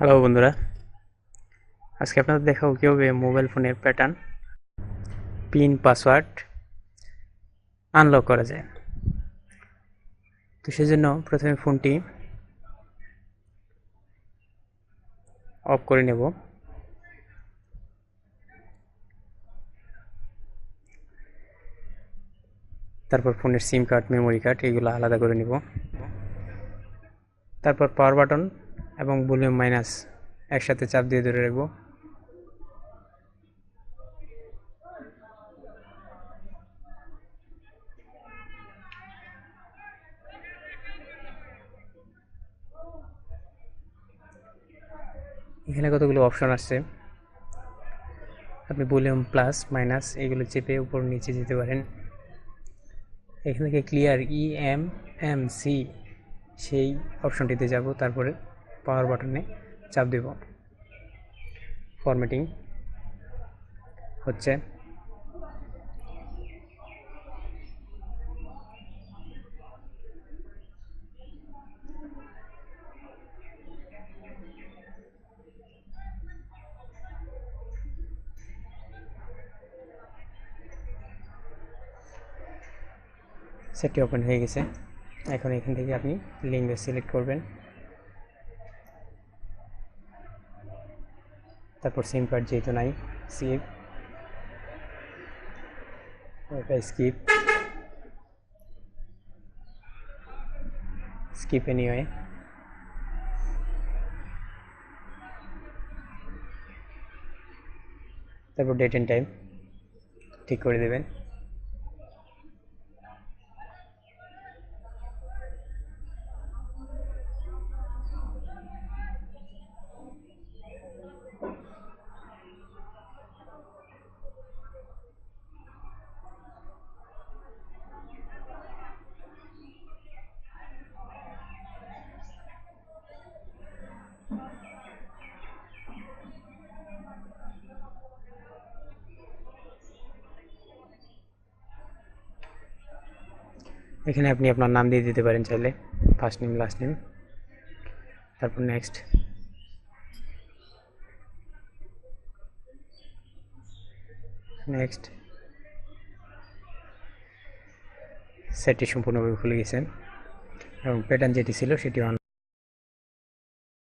Hello বন্ধুরা, আজকে আপনাদের দেখাবো কীভাবে মোবাইল ফোনের প্যাটার্ন, পিন, পাসওয়ার্ড আনলক করা যায়। তো সেজন্য প্রথমে ফোনটি অফ করে নেব। তারপর ফোনের সিম কার্ড, মেমোরি কার্ড এগুলো আলাদা করে নেব। তারপর পাওয়ার বাটন এবং ভলিউম মাইনাস একসাথে চাপ দিয়ে ধরে রাখবো। এখানে কতগুলো অপশন আসছে, আপনি ভলিউম প্লাস মাইনাস এগুলো চেপে উপর নিচে যেতে পারেন। এখান থেকে ক্লিয়ার EMMC সেই অপশনটিতে যাব। তারপরে পাওয়ার বাটনে চাপ দেব। ফরম্যাটিং হচ্ছে। সেটটি ওপেন হয়ে গেছে। এখন এখান থেকে আপনি ল্যাঙ্গুয়েজ সিলেক্ট করবেন। তারপর সিম কার্ড যেহেতু নাই, স্কিপ, স্কিপ, স্কিপ এনিওয়ে। তারপর ডেট এন্ড টাইম ঠিক করে দেবেন। এখানে আপনি আপনার নাম দিয়ে দিতে পারেন চাইলে, ফার্স্ট নেম, লাস্ট নেম। তারপর নেক্সট, নেক্সট। সেটটি সম্পূর্ণভাবে খুলে গেছে এবং প্যাটার্ন যেটি ছিল সেটি